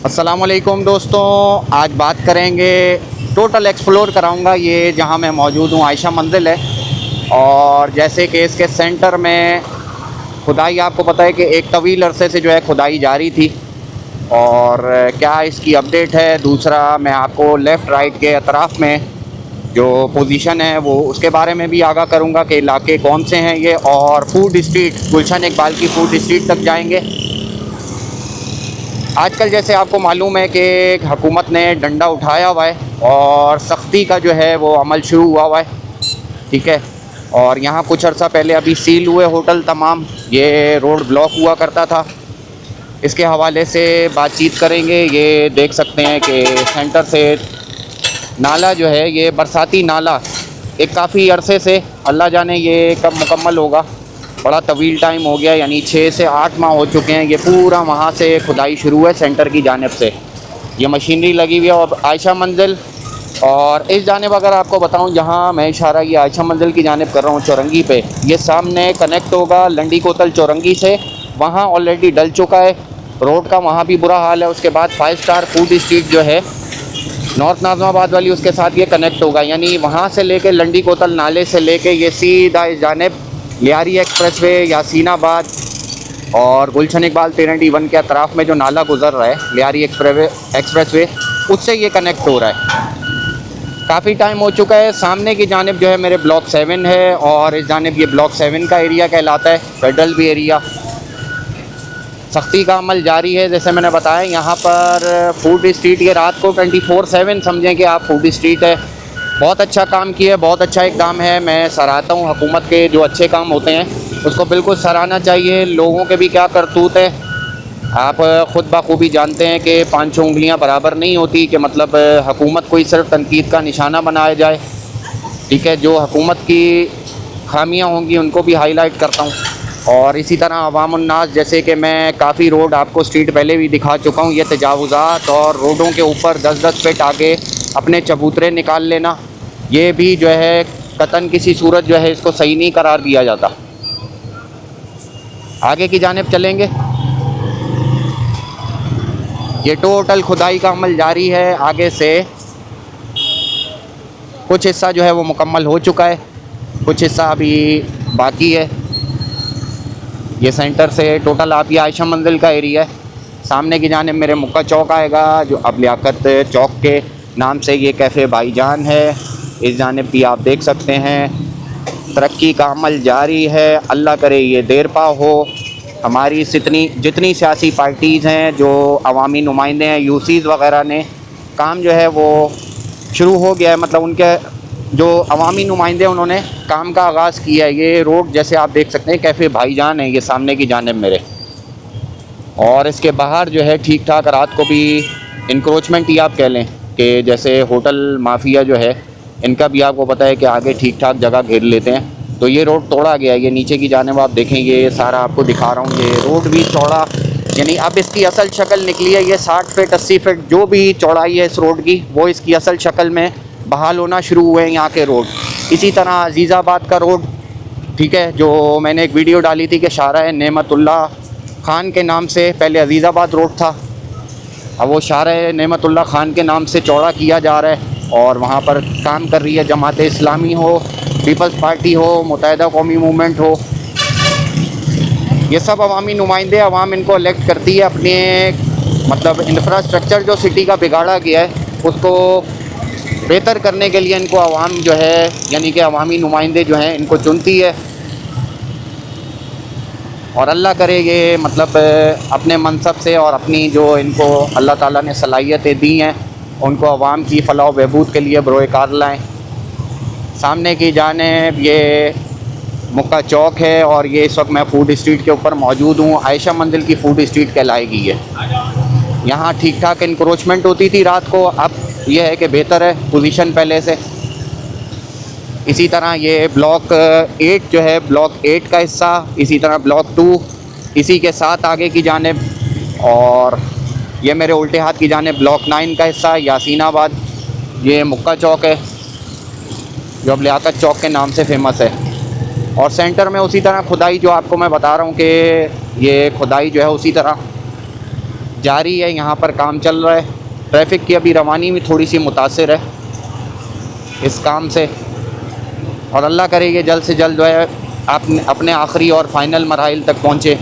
अस्सलामुअलैकुम दोस्तों, आज बात करेंगे। टोटल एक्सप्लोर कराऊंगा ये जहां मैं मौजूद हूं, आयशा मंजिल है। और जैसे कि इसके सेंटर में खुदाई, आपको पता है कि एक तवील अरसे से जो है खुदाई जारी थी। और क्या इसकी अपडेट है, दूसरा मैं आपको लेफ़्ट राइट के अतराफ़ में जो पोजीशन है वो उसके बारे में भी आगाह करूंगा कि इलाके कौन से हैं ये। और फूड स्ट्रीट, गुलशन इकबाल की फूड स्ट्रीट तक जाएंगे। आजकल जैसे आपको मालूम है कि हुकूमत ने डंडा उठाया हुआ है और सख्ती का जो है वो अमल शुरू हुआ है, ठीक है। और यहाँ कुछ अर्सा पहले अभी सील हुए होटल तमाम, ये रोड ब्लॉक हुआ करता था। इसके हवाले से बातचीत करेंगे। ये देख सकते हैं कि सेंटर से नाला जो है, ये बरसाती नाला एक काफ़ी अरसे से, अल्लाह जाने ये कब मुकम्मल होगा, बड़ा तवील टाइम हो गया, यानी 6 से 8 माह हो चुके हैं। ये पूरा वहाँ से खुदाई शुरू है सेंटर की जानिब से, ये मशीनरी लगी हुई है। और आयशा मंजिल, और इस जानिब अगर आपको बताऊं, जहाँ मैं इशारा ये आयशा मंजिल की जानिब कर रहा हूँ, चौरंगी पे, ये सामने कनेक्ट होगा लंडी कोतल चौरंगी से। वहाँ ऑलरेडी डल चुका है रोड का, वहाँ भी बुरा हाल है। उसके बाद 5 स्टार फूड स्ट्रीट जो है नॉर्थ नाज़माबाद वाली, उसके साथ ये कनेक्ट होगा। यानी वहाँ से लेके लंडी कोतल नाले से लेके ये सीधा इस जानिब लियारी एक्सप्रेसवे, यासीनाबाद और गुलशन इकबाल 3D1 के अतराफ़ में जो नाला गुजर रहा है लियारी एक्सप्रेसवे, उससे ये कनेक्ट हो रहा है। काफ़ी टाइम हो चुका है। सामने की जानिब जो है मेरे ब्लॉक 7 है, और इस जानिब ये ब्लॉक 7 का एरिया कहलाता है, फेडरल भी एरिया। सख्ती का अमल जारी है। जैसे मैंने बताया, यहाँ पर फूड स्ट्रीट ये रात को 24/7 समझें कि आप फूड स्ट्रीट है। बहुत अच्छा काम किया है, बहुत अच्छा इक़दाम है। मैं सराहता हूँ हुकूमत के जो अच्छे काम होते हैं उसको बिल्कुल सराहना चाहिए। लोगों के भी क्या करतूत है, आप ख़ुद बखूबी जानते हैं कि 5 उंगलियाँ बराबर नहीं होती, कि मतलब हुकूमत को ही सिर्फ तनकीद का निशाना बनाया जाए, ठीक है। जो हुकूमत की खामियाँ होंगी उनको भी हाईलाइट करता हूँ। और इसी तरह अवामुन्नास, जैसे कि मैं काफ़ी रोड आपको स्ट्रीट पहले भी दिखा चुका हूँ, ये तजावुज़ात और रोडों के ऊपर 10-10 फीट आगे अपने चबूतरे निकाल लेना, ये भी जो है कतन किसी सूरत जो है इसको सही नहीं करार दिया जाता। आगे की जानिब चलेंगे। ये टोटल खुदाई का अमल जारी है। आगे से कुछ हिस्सा जो है वो मुकम्मल हो चुका है, कुछ हिस्सा अभी बाकी है। ये सेंटर से टोटल आप ये आयशा मंजिल का एरिया है। सामने की जानिब मेरे मुक्का चौक आएगा, जो अब लियाकत चौक के नाम से ये कैफ़े भाईजान है। इस जानिब भी आप देख सकते हैं तरक्की का अमल जारी है। अल्लाह करे ये देर पा हो। हमारी जितनी सियासी पार्टीज़ हैं, जो अवामी नुमाइंदे हैं, यूसीज़ वग़ैरह ने काम जो है वो शुरू हो गया है। मतलब उनके जो अवामी नुमाइंदे, उन्होंने काम का आगाज़ किया है। ये रोड जैसे आप देख सकते हैं कैफ़े भाईजान है, ये सामने की जानिब मेरे। और इसके बाहर जो है ठीक ठाक रात को भी इंक्रोचमेंट ही आप कह लें, कि जैसे होटल माफिया जो है इनका भी आपको पता है कि आगे ठीक ठाक जगह घेर लेते हैं। तो ये रोड तोड़ा गया है। ये नीचे की जानिब आप देखें, ये सारा आपको दिखा रहा हूँ, ये रोड भी चौड़ा, यानी अब इसकी असल शक्ल निकली है। ये 60 फीट 80 फीट जो भी चौड़ाई है इस रोड की, वो इसकी असल शक्ल में बहाल होना शुरू हुए हैं यहाँ के रोड। इसी तरह अजीज़ाबाद का रोड, ठीक है, जो मैंने एक वीडियो डाली थी कि शाहराह नेमतुल्लाह खान के नाम से पहले अजीज़ाबाद रोड था, अब वो शाहराह नेमतुल्लाह खान के नाम से चौड़ा किया जा रहा है। और वहाँ पर काम कर रही है जमात इस्लामी हो, पीपल्स पार्टी हो, मुत्तहिदा कौमी मूवमेंट हो, ये सब अवामी नुमाइंदे। अवाम इनको इलेक्ट करती है। अपने मतलब इंफ्रास्ट्रक्चर जो सिटी का बिगाड़ा गया है उसको बेहतर करने के लिए इनको अवाम जो है, यानी कि अवामी नुमाइंदे जो हैं, इनको चुनती है। और अल्लाह करे ये मतलब अपने मनसब से और अपनी जो इनको अल्लाह ताला ने सलाहियतें दी हैं, उनको अवाम की फ़लाह बहबूद के लिए बरोए कार लाएँ। सामने की जानिब ये मुक्का चौक है, और ये इस वक्त मैं फूड स्ट्रीट के ऊपर मौजूद हूँ। आयशा मंजिल की फ़ूड स्ट्रीट कहलाएगी ये। यहाँ ठीक ठाक इंक्रोचमेंट होती थी रात को, अब यह है कि बेहतर है पोजीशन पहले से। इसी तरह ये ब्लॉक 8 जो है, ब्लॉक 8 का हिस्सा, इसी तरह ब्लॉक 2 इसी के साथ आगे की जानिब, और ये मेरे उल्टे हाथ की जानिब ब्लॉक 9 का हिस्सा यासीनाबाद। ये मुक्का चौक है जो अब लियाकत चौक के नाम से फ़ेमस है। और सेंटर में उसी तरह खुदाई, जो आपको मैं बता रहा हूँ कि ये खुदाई जो है उसी तरह जारी है, यहाँ पर काम चल रहा है। ट्रैफिक की अभी रवानी भी थोड़ी सी मुतासिर है इस काम से, और अल्लाह करे ये जल्द से जल्द जो है आप अपने आखिरी और फाइनल मराहिल तक पहुँचे।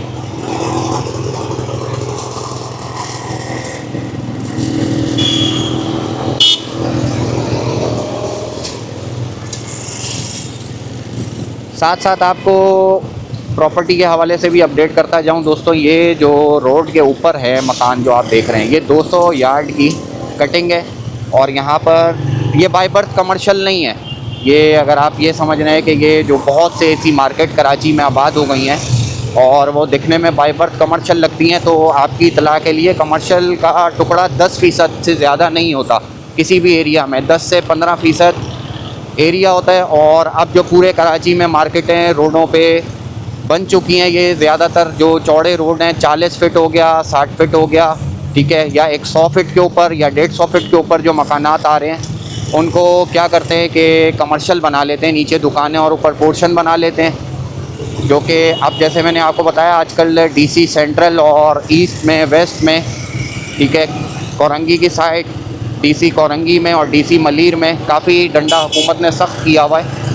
साथ साथ आपको प्रॉपर्टी के हवाले से भी अपडेट करता जाऊं दोस्तों। ये जो रोड के ऊपर है मकान जो आप देख रहे हैं, ये 200 यार्ड की कटिंग है, और यहाँ पर ये बाय बर्थ कमर्शियल नहीं है। ये अगर आप ये समझ रहे हैं कि ये जो बहुत से ऐसी मार्केट कराची में आबाद हो गई हैं और वो दिखने में बाय बर्थ कमर्शियल लगती हैं, तो आपकी इतला के लिए कमर्शियल का टुकड़ा 10% से ज़्यादा नहीं होता किसी भी एरिया में। 10 से 15% एरिया होता है। और अब जो पूरे कराची में मार्केटें रोडों पे बन चुकी हैं, ये ज़्यादातर जो चौड़े रोड हैं 40 फीट हो गया, 60 फीट हो गया, ठीक है, या 100 फीट के ऊपर या 150 फीट के ऊपर जो मकानात आ रहे हैं उनको क्या करते हैं कि कमर्शियल बना लेते हैं, नीचे दुकानें और ऊपर पोर्शन बना लेते हैं। जो कि अब जैसे मैंने आपको बताया आजकल डीसी सेंट्रल और ईस्ट में, वेस्ट में, ठीक है, कोरंगी की साइड, डीसी कोरंगी में और डीसी मलीर में काफ़ी डंडा हुकूमत ने सख्त किया हुआ है।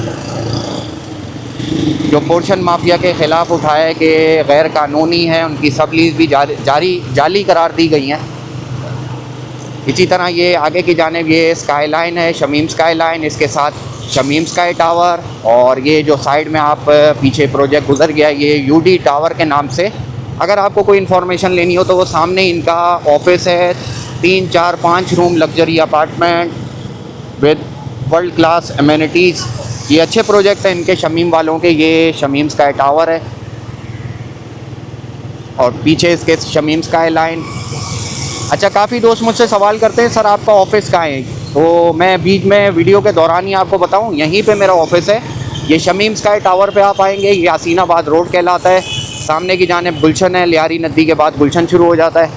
जो पोर्शन माफिया के ख़िलाफ़ उठाया है कि गैर कानूनी है, उनकी सब लीज़ भी जाली करार दी गई हैं। इसी तरह ये आगे की जानिब ये स्काई लाइन है, शमीम स्काई लाइन, इसके साथ शमीम स्काई टावर, और ये जो साइड में आप पीछे प्रोजेक्ट गुजर गया ये यूडी टावर के नाम से। अगर आपको कोई इन्फॉर्मेशन लेनी हो तो वो सामने इनका ऑफिस है, 3, 4, 5 room luxury apartment with world class amenities. ये अच्छे प्रोजेक्ट हैं इनके शमीम वालों के। ये शमीम स्काई टावर है और पीछे इसके शमीम स्काई लाइन। अच्छा, काफ़ी दोस्त मुझसे सवाल करते हैं सर आपका ऑफिस कहाँ है, तो मैं बीच में वीडियो के दौरान ही आपको बताऊं, यहीं पे मेरा ऑफिस है। ये शमीम स्काई टावर पे आप आएंगे, ये यासीनाबाद रोड कहलाता है। सामने की जानिब गुलशन है, लियारी नदी के बाद गुलशन शुरू हो जाता है,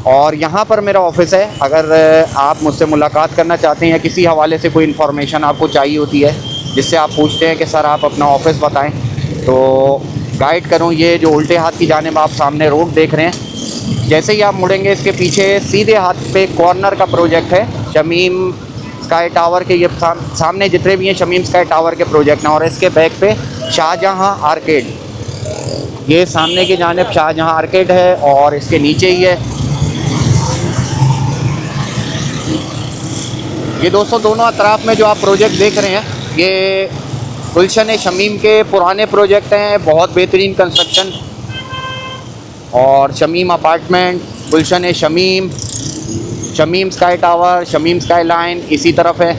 और यहाँ पर मेरा ऑफिस है। अगर आप मुझसे मुलाकात करना चाहते हैं या किसी हवाले से कोई इन्फॉर्मेशन आपको चाहिए होती है जिससे आप पूछते हैं कि सर आप अपना ऑफिस बताएं, तो गाइड करूँ। ये जो उल्टे हाथ की जानिब आप सामने रोड देख रहे हैं, जैसे ही आप मुड़ेंगे इसके पीछे सीधे हाथ पे कॉर्नर का प्रोजेक्ट है शमीम स्काई टावर के। ये सामने जितने भी हैं शमीम स्काई टावर के प्रोजेक्ट हैं, और इसके बैक पे शाहजहां आर्केड, ये सामने की जानिब शाहजहां आर्केड है और इसके नीचे ही है ये दोस्तों। दोनों अतराफ में जो आप प्रोजेक्ट देख रहे हैं ये गुलशन शमीम के पुराने प्रोजेक्ट हैं, बहुत बेहतरीन कंस्ट्रक्शन। और Shamim apartment, Gulshan Shamim, Shamim sky tower, Shamim skyline इसी तरफ है।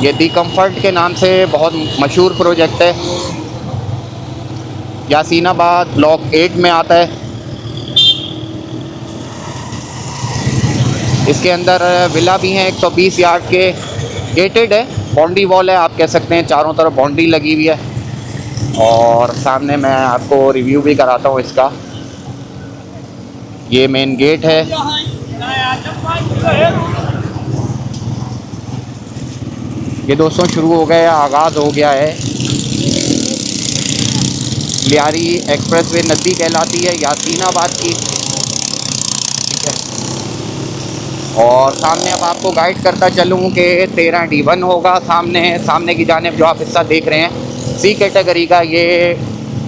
ये दी कम्फर्ट के नाम से बहुत मशहूर प्रोजेक्ट है, यासीनाबाद ब्लॉक 8 में आता है। इसके अंदर विला भी हैं 120 यार्ड के, गेटेड है, बाउंड्री वॉल है आप कह सकते हैं, चारों तरफ बाउंड्री लगी हुई है। और सामने मैं आपको रिव्यू भी कराता हूँ इसका। ये मेन गेट है, ये दोस्तों शुरू हो गया, आगाज़ हो गया है। लियारी एक्सप्रेसवे नदी कहलाती है यासीनाबाद की, ठीक है। और सामने अब आपको गाइड करता चलूँ कि 13D1 होगा सामने की जानिब जो आप हिस्सा देख रहे हैं सी कैटेगरी का, ये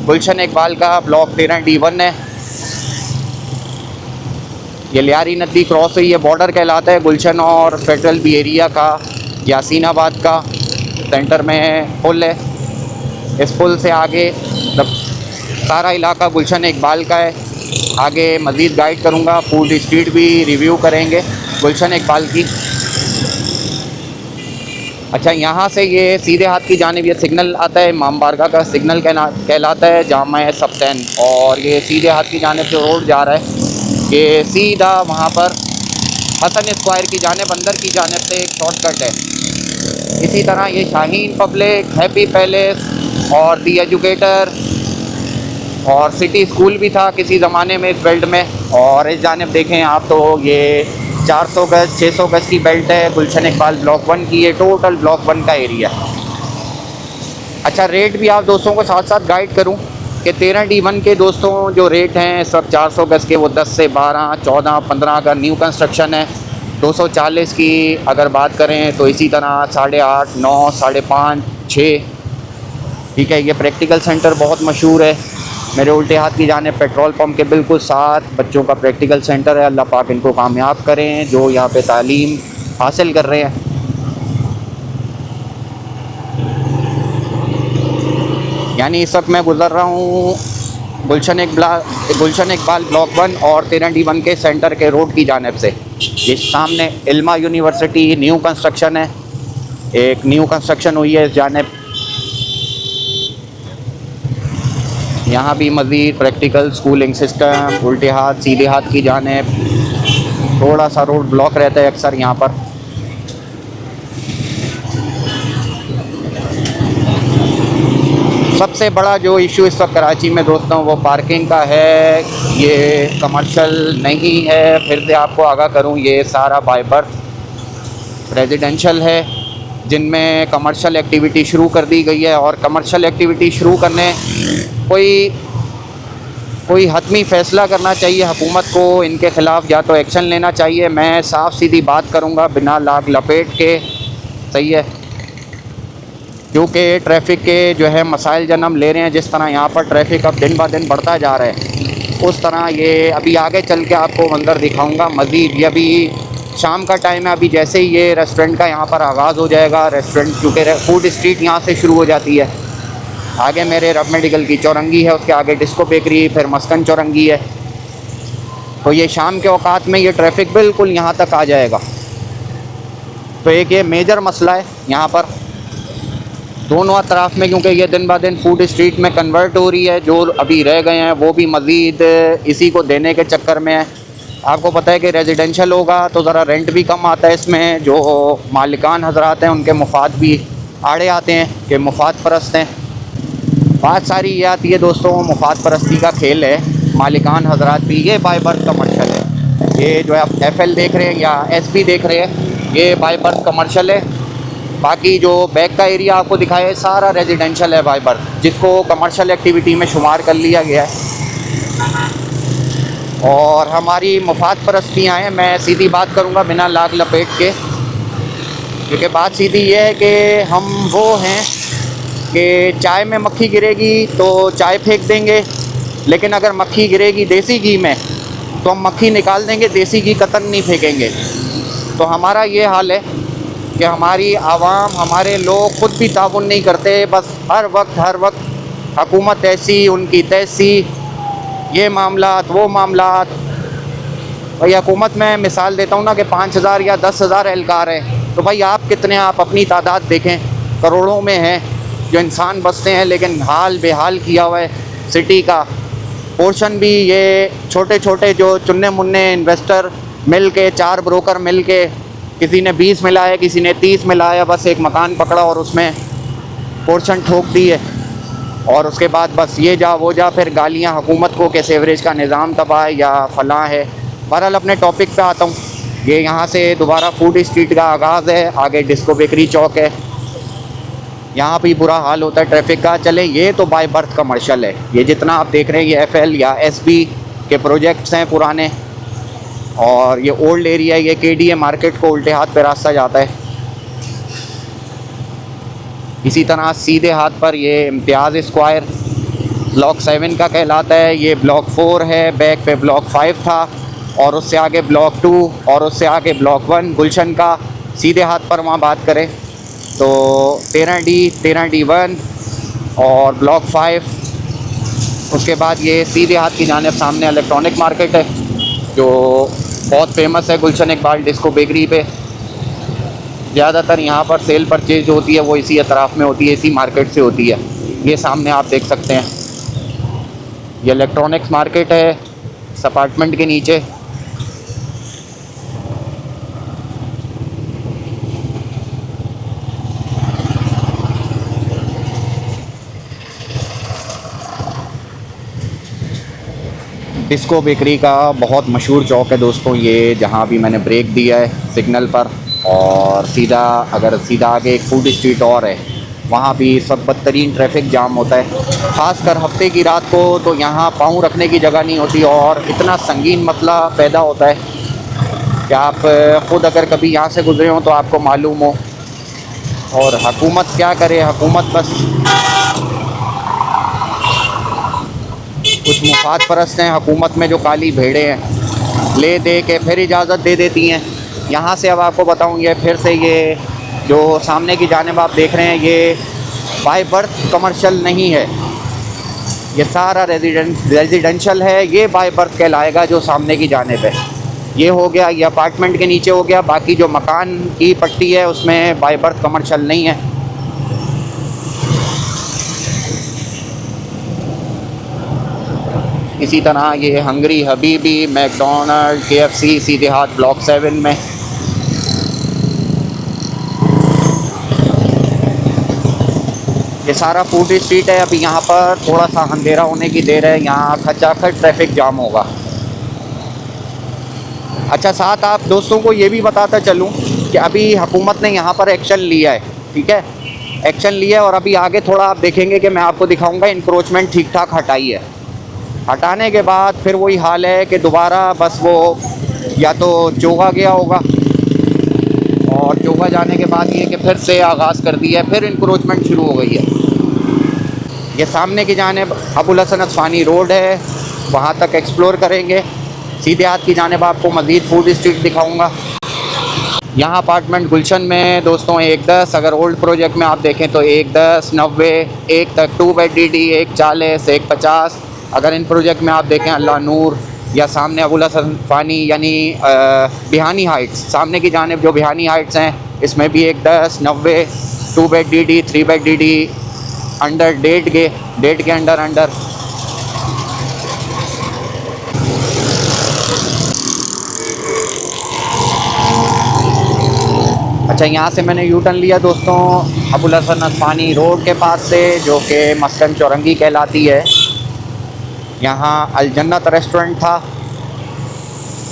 गुलशन इकबाल का ब्लॉक 13D1 है। ये लियारी नदी क्रॉस हुई, ये बॉर्डर कहलाता है गुलशन और फेडरल बी एरिया का, यासीनाबाद का। सेंटर में पुल है, इस पुल से आगे सारा इलाका गुलशन इकबाल का है। आगे मज़ीद गाइड करूँगा, पूरी स्ट्रीट भी रिव्यू करेंगे गुलशन इकबाल की। अच्छा, यहाँ से ये सीधे हाथ की जानिब ये सिग्नल आता है, इमाम बारगाह का सिग्नल कहलाता है, जामा सब्तैन। और ये सीधे हाथ की जानिब जो रोड जा रहा है ये सीधा वहाँ पर हसन स्क्वायर की जानिब अंदर की जानिब से एक शॉर्टकट है। इसी तरह ये शाहीन पब्लिक, हैप्पी पैलेस और दी एजुकेटर और सिटी स्कूल भी था किसी ज़माने में इस बेल्ट में। और इस जानिब देखें आप तो ये 400 गज 600 गज की बेल्ट है गुलशन इकबाल ब्लॉक 1 की। ये टोटल ब्लॉक 1 का एरिया है। अच्छा, रेट भी आप दोस्तों को साथ साथ गाइड करूं कि 13D1 के दोस्तों जो रेट हैं सब 400 गज़ के वो 10 से 12, 14, 15 का न्यू कंस्ट्रक्शन है। 240 की अगर बात करें तो इसी तरह 8.5, 9, 5.5, 6। ठीक है, ये प्रैक्टिकल सेंटर बहुत मशहूर है। मेरे उल्टे हाथ की जाने पेट्रोल पंप के बिल्कुल साथ बच्चों का प्रैक्टिकल सेंटर है। अल्लाह पाक इनको कामयाब करें जो यहाँ पे तालीम हासिल कर रहे हैं। यानी इस वक्त मैं गुज़र रहा हूँ गुलशन इकबाल ब्लॉक 1 और 13D1 के सेंटर के रोड की जानिब से। ये सामने इल्मा यूनिवर्सिटी न्यू कंस्ट्रक्शन है, एक न्यू कंस्ट्रक्शन हुई है इस जानिब। यहाँ भी मज़ीद प्रैक्टिकल स्कूलिंग सिस्टम, उल्टे हाथ सीधे हाथ की जानिब थोड़ा सा रोड ब्लॉक रहता है अक्सर यहाँ पर। सबसे बड़ा जो इशू इस वक्त कराची में दोस्तों वो पार्किंग का है। ये कमर्शियल नहीं है, फिर से आपको आगाह करूँ, ये सारा बाय बर्थ रेजिडेंशियल है जिनमें कमर्शियल एक्टिविटी शुरू कर दी गई है। और कमर्शियल एक्टिविटी शुरू करने कोई हतमी फ़ैसला करना चाहिए हुकूमत को, इनके ख़िलाफ़ या तो एक्शन लेना चाहिए। मैं साफ़ सीधी बात करूँगा बिना लाग लपेट के, सही है, क्योंकि ट्रैफिक के जो है मसाइल जन्म ले रहे हैं। जिस तरह यहाँ पर ट्रैफिक अब दिन ब दिन बढ़ता जा रहा है उस तरह ये अभी आगे चल के आपको मंजर दिखाऊंगा मज़ीद। ये अभी शाम का टाइम है, अभी जैसे ही ये रेस्टोरेंट का यहाँ पर आगाज़ हो जाएगा, रेस्टोरेंट क्योंकि फूड स्ट्रीट यहाँ से शुरू हो जाती है। आगे मेरे रब मेडिकल की चौरंगी है, उसके आगे डिस्को बेकरी, फिर मस्कन चौरंगी है। तो ये शाम के औकात में ये ट्रैफिक बिल्कुल यहाँ तक आ जाएगा। तो एक ये मेजर मसला है यहाँ पर दोनों अतराफ़ में, क्योंकि ये दिन ब दिन फूड स्ट्रीट में कन्वर्ट हो रही है। जो अभी रह गए हैं वो भी मज़ीद इसी को देने के चक्कर में है। आपको पता है कि रेजिडेंशियल होगा तो ज़रा रेंट भी कम आता है इसमें। जो मालिकान हजरात हैं उनके मुफाद भी आड़े आते हैं कि मुफाद परस्त हैं। बात सारी ये आती है दोस्तों, मुफाद परस्ती का खेल है। मालिकान हजरात भी, ये बाय बर्थ कमर्शियल है। ये जो है आप FL देख रहे हैं या SP देख रहे हैं, ये बाय बर्थ कमर्शियल है। बाकी जो बैक का एरिया आपको दिखाया है सारा रेजिडेंशियल है बाय बर्थ, जिसको कमर्शियल एक्टिविटी में शुमार कर लिया गया है। और हमारी मुफाद परस्तियाँ हैं, मैं सीधी बात करूँगा बिना लाग लपेट के, क्योंकि बात सीधी ये है कि हम वो हैं कि चाय में मक्खी गिरेगी तो चाय फेंक देंगे, लेकिन अगर मक्खी गिरेगी देसी घी में तो हम मक्खी निकाल देंगे, देसी घी कतन नहीं फेंकेंगे। तो हमारा ये हाल है कि हमारी आवाम, हमारे लोग खुद भी ताउन नहीं करते, बस हर वक्त हुकूमत ऐसी उनकी तैसी, ये मामलात वो मामलात। भाई हुकूमत में मिसाल देता हूँ ना कि 5,000 या 10,000 एहलकार हैं, तो भाई आप कितने, आप अपनी तादाद देखें, करोड़ों में हैं जो इंसान बसते हैं, लेकिन हाल बेहाल किया हुआ है सिटी का। पोर्शन भी ये छोटे छोटे जो चुन्ने मुन्ने इन्वेस्टर मिल के, 4 ब्रोकर मिल के, किसी ने 20 मिलाया, किसी ने 30 मिलाया, बस एक मकान पकड़ा और उसमें पोर्शन ठोक दी है। और उसके बाद बस ये जा वो जा, फिर गालियाँ हुकूमत को कि सेवरेज का निज़ाम तबाह है या फलां है। बहरहाल अपने टॉपिक पे आता हूँ। ये यहाँ से दोबारा फूड स्ट्रीट का आगाज़ है, आगे डिस्को बेकरी चौक है, यहाँ भी बुरा हाल होता है ट्रैफिक का। चले, ये तो बाय बर्थ कमर्शियल है। ये जितना आप देख रहे हैं ये FL या SP के प्रोजेक्ट्स हैं पुराने, और ये ओल्ड एरिया, ये KDA मार्केट को उल्टे हाथ पे रास्ता जाता है। इसी तरह सीधे हाथ पर ये इम्तियाज़ स्क्वायर ब्लॉक 7 का कहलाता है, ये ब्लॉक 4 है, बैक पे ब्लॉक 5 था, और उससे आगे ब्लॉक 2, और उससे आगे ब्लॉक 1 गुलशन का। सीधे हाथ पर वहाँ बात करें तो 13D, 13D1 और ब्लॉक 5। उसके बाद ये सीधे हाथ की जानिब सामने इलेक्ट्रॉनिक मार्केट है जो बहुत फेमस है गुलशन इकबाल डिस्को बेकरी पे। ज़्यादातर यहाँ पर सेल परचेज होती है वो इसी अतराफ़ में होती है, इसी मार्केट से होती है। ये सामने आप देख सकते हैं, ये इलेक्ट्रॉनिक्स मार्केट है इस अपार्टमेंट के नीचे। डिस्को बेकरी का बहुत मशहूर चौक है दोस्तों ये, जहाँ भी मैंने ब्रेक दिया है सिग्नल पर, और सीधा अगर सीधा आगे एक फूड स्ट्रीट और है वहाँ भी सब बदतरीन ट्रैफिक जाम होता है, ख़ासकर हफ्ते की रात को तो यहाँ पाँव रखने की जगह नहीं होती और इतना संगीन मसला पैदा होता है कि आप ख़ुद अगर कभी यहाँ से गुजरे हो तो आपको मालूम हो। और हुकूमत क्या करे, हुकूमत बस कुछ मुफाद परस्त हैं हुकूमत में, जो काली भेड़े हैं, ले दे के फिर इजाज़त दे देती हैं। यहाँ से अब आपको बताऊँ, ये फिर से ये जो सामने की जानिब आप देख रहे हैं ये बाय बर्थ कमर्शियल नहीं है, ये सारा रेजिडेंशियल है। ये बाय बर्थ कहलाएगा जो सामने की जानिब है। ये हो गया, ये अपार्टमेंट के नीचे हो गया, बाकी जो मकान की पट्टी है उसमें बाय बर्थ कमर्शियल नहीं है। इसी तरह ये हंगरी हबीबी, मैकडोनल्ड, KFC सीधे हाथ ब्लॉक 7 में। ये सारा फूड स्ट्रीट है। अभी यहाँ पर थोड़ा सा अंधेरा होने की देर है, यहाँ खचाखच ट्रैफिक जाम होगा। अच्छा, साथ आप दोस्तों को ये भी बताता चलूँ कि अभी हुकूमत ने यहाँ पर एक्शन लिया है, ठीक है, एक्शन लिया है। और अभी आगे थोड़ा आप देखेंगे कि मैं आपको दिखाऊंगा इंक्रोचमेंट ठीक ठाक हटाई है। हटाने के बाद फिर वही हाल है कि दोबारा बस वो या तो चोगा गया होगा, और चोगा जाने के बाद ये कि फिर से आगाज़ कर दिया है, फिर इंक्रोचमेंट शुरू हो गई है। ये सामने की जानिब अबुल हसन अस्फानी रोड है, वहाँ तक एक्सप्लोर करेंगे। सीधे हाथ की जानिब आपको मज़ीद फूड स्ट्रीट दिखाऊंगा। यहाँ अपार्टमेंट गुलशन में दोस्तों 110, अगर ओल्ड प्रोजेक्ट में आप देखें तो 110, 90, 1 तक 2 बेड DD, 140, 150। अगर इन प्रोजेक्ट में आप देखें अल्लाह नूर या सामने अबुल हसन अस्फानी यानी बिहानी हाइट्स, सामने की जानिब जो बिहानी हाइट्स हैं इसमें भी 110, 90, 2 bed DD, 3 bed DD, under डेढ़ के अंडर। अच्छा, यहाँ से मैंने यू टर्न लिया दोस्तों अबुल हसन अस्फानी रोड के पास से, जो कि मस्कन चौरंगी कहलाती है। यहाँ अल जन्नत रेस्टोरेंट था,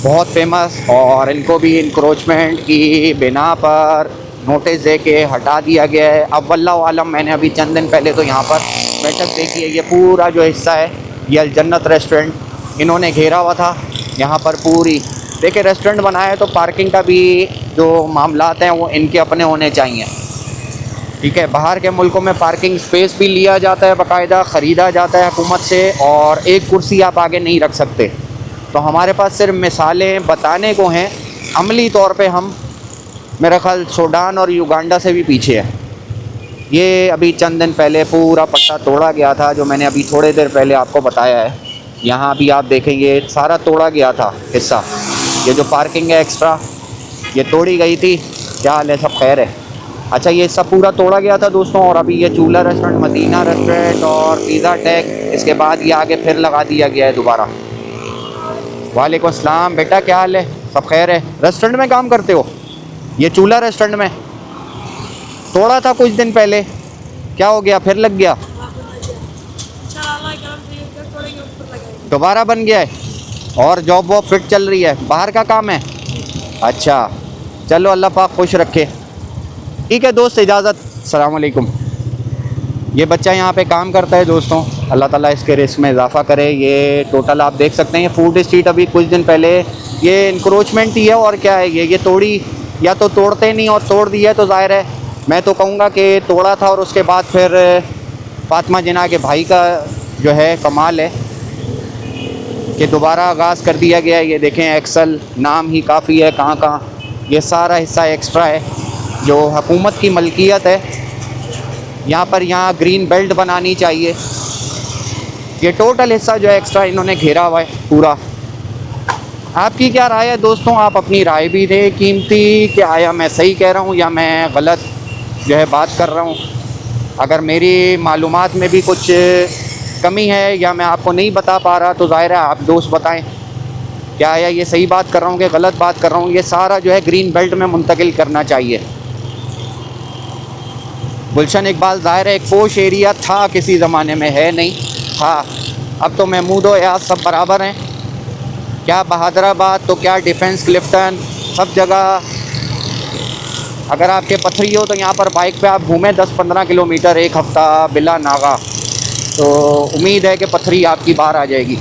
बहुत फेमस, और इनको भी इंक्रोचमेंट की बिना पर नोटिस दे के हटा दिया गया है। अब वल्लाहु आलम, मैंने अभी चंद दिन पहले तो यहाँ पर बैठक देखी है। ये पूरा जो हिस्सा है ये अल जन्नत रेस्टोरेंट इन्होंने घेरा हुआ था। यहाँ पर पूरी देखिए रेस्टोरेंट बनाया है, तो पार्किंग का भी जो मामलात हैं वो इनके अपने होने चाहिए, ठीक है। बाहर के मुल्कों में पार्किंग स्पेस भी लिया जाता है, बाकायदा ख़रीदा जाता है हुकूमत से, और एक कुर्सी आप आगे नहीं रख सकते। तो हमारे पास सिर्फ मिसालें बताने को हैं, अमली तौर पे हम मेरा ख़्याल सूडान और युगांडा से भी पीछे है। ये अभी चंद दिन पहले पूरा पट्टा तोड़ा गया था, जो मैंने अभी थोड़े देर पहले आपको बताया है। यहाँ भी आप देखेंगे सारा तोड़ा गया था हिस्सा। ये जो पार्किंग है एक्स्ट्रा, ये तोड़ी गई थी। क्या हाल है, सब खैर है? अच्छा, ये सब पूरा तोड़ा गया था दोस्तों। और अभी ये चूल्हा रेस्टोरेंट, मदीना रेस्टोरेंट और पिज़्ज़ा टेक, इसके बाद ये आगे फिर लगा दिया गया है दोबारा। वालेकुम अस्सलाम बेटा, क्या हाल है? सब खैर है? रेस्टोरेंट में काम करते हो? ये चूल्हा रेस्टोरेंट में तोड़ा था कुछ दिन पहले, क्या हो गया, फिर लग गया? दोबारा बन गया है और जॉब वॉब फिट चल रही है? बाहर का काम है? अच्छा, चलो अल्लाह पाक खुश रखे। ठीक है दोस्त, इजाज़त, अस्सलाम वालेकुम। ये बच्चा यहाँ पे काम करता है दोस्तों, अल्लाह ताला इसके रिस्क में इजाफ़ा करे। ये टोटल आप देख सकते हैं, ये फूड स्ट्रीट अभी कुछ दिन पहले ये इंक्रोचमेंट ही है, और क्या है ये तोड़ी, या तो तोड़ते नहीं, और तोड़ दिया तो ज़ाहिर है मैं तो कहूँगा कि तोड़ा था और उसके बाद फिर फातिमा जिन्ना के भाई का जो है कमाल है कि दोबारा आगाज़ कर दिया गया है। ये देखें एक्सल नाम ही काफ़ी है, कहाँ कहाँ ये सारा हिस्सा एक्स्ट्रा है जो हुकूमत की मलकियत है। यहाँ पर यहाँ ग्रीन बेल्ट बनानी चाहिए। ये टोटल हिस्सा जो है एक्स्ट्रा इन्होंने घेरा हुआ है पूरा। आपकी क्या राय है दोस्तों? आप अपनी राय भी दें कीमती, कि आया मैं सही कह रहा हूँ या मैं गलत जो है बात कर रहा हूँ। अगर मेरी मालूमात में भी कुछ कमी है या मैं आपको नहीं बता पा रहा, तो ज़ाहिर है आप दोस्त बताएं क्या आया ये सही बात कर रहा हूँ कि गलत बात कर रहा हूँ। ये सारा जो है ग्रीन बेल्ट में मुंतकिल करना चाहिए। गुलशन इकबाल ज़ाहिर है एक पोश एरिया था किसी ज़माने में, है नहीं था, अब तो महमूद और याद सब बराबर हैं। क्या बहादुराबाद तो क्या डिफेंस क्लिफ्टन, सब जगह अगर आपके पथरी हो तो यहाँ पर बाइक पे आप घूमें 10-15 किलोमीटर एक हफ़्ता बिला नागा, तो उम्मीद है कि पथरी आपकी बाहर आ जाएगी।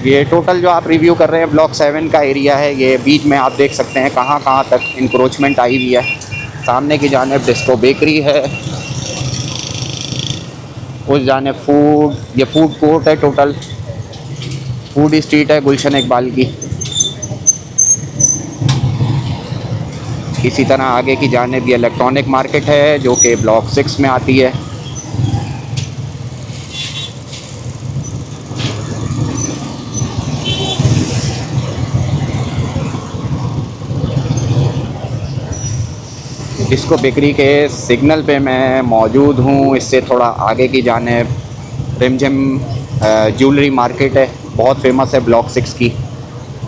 ये टोटल जो आप रिव्यू कर रहे हैं ब्लॉक 7 का एरिया है। ये बीच में आप देख सकते हैं कहाँ कहाँ तक इंक्रोचमेंट आई हुई है। सामने की जानिब डिस्को बेकरी है, उस जानिब ये फूड कोर्ट है, टोटल फूड स्ट्रीट है गुलशन इकबाल की। इसी तरह आगे की जानिब ये इलेक्ट्रॉनिक मार्केट है जो कि ब्लॉक 6 में आती है। डिस्को बेकरी के सिग्नल पे मैं मौजूद हूँ। इससे थोड़ा आगे की जानिब रिमझिम ज्वेलरी मार्केट है, बहुत फेमस है ब्लॉक 6 की।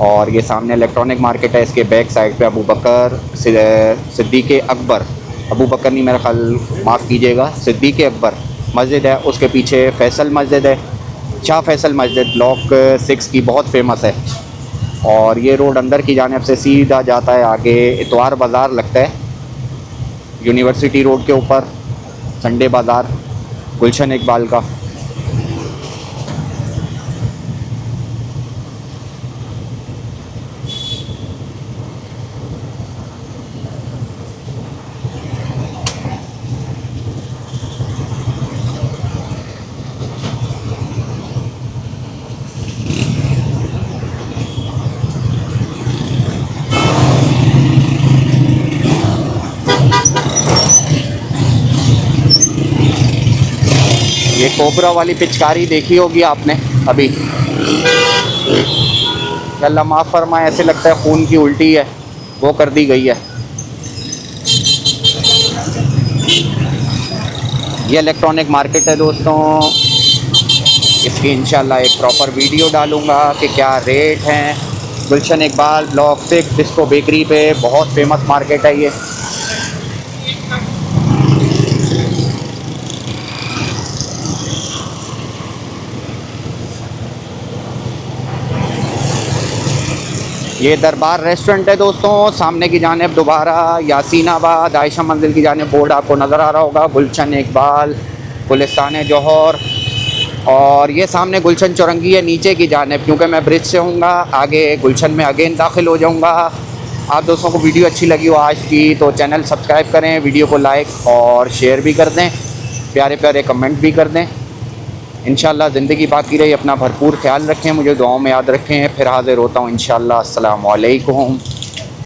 और ये सामने इलेक्ट्रॉनिक मार्केट है, इसके बैक साइड पे अबू बकर सिद्दीक़ अकबर, अबू बकर नहीं मेरा ख्याल, माफ़ कीजिएगा, सिद्दीक़ अकबर मस्जिद है। उसके पीछे फैसल मस्जिद है, शाह फैसल मस्जिद ब्लॉक 6 की बहुत फेमस है। और ये रोड अंदर की जानिब से सीधा जाता है आगे, इतवार बाज़ार लगता है यूनिवर्सिटी रोड के ऊपर, संडे बाज़ार गुलशन इकबाल का। ये कोबरा वाली पिचकारी देखी होगी आपने अभी, अल्लाह माफ़ फरमाए, ऐसे लगता है खून की उल्टी है, वो कर दी गई है। ये इलेक्ट्रॉनिक मार्केट है दोस्तों, इसकी इंशाल्लाह एक प्रॉपर वीडियो डालूँगा कि क्या रेट हैं। गुलशन इकबाल ब्लॉक 6 डिस्को बेकरी पे बहुत फेमस मार्केट है ये। ये दरबार रेस्टोरेंट है दोस्तों। सामने की जानिब दोबारा यासीनाबाद आयशा मंजिल की जानिब बोर्ड आपको नज़र आ रहा होगा, गुलशन इकबाल गुलिस्तान जौहर। और ये सामने गुलशन चौरंगी है नीचे की जानिब, क्योंकि मैं ब्रिज से हूँगा आगे गुलशन में अगेन दाखिल हो जाऊँगा। आप दोस्तों को वीडियो अच्छी लगी हो आज की तो चैनल सब्सक्राइब करें, वीडियो को लाइक और शेयर भी कर दें, प्यारे प्यारे कमेंट भी कर दें। इंशाल्लाह ज़िंदगी बाकी रही, अपना भरपूर ख्याल रखें, मुझे दुआओं में याद रखें। फिर हाज़िर होता हूँ इंशाल्लाह। अस्सलामु अलैकुम।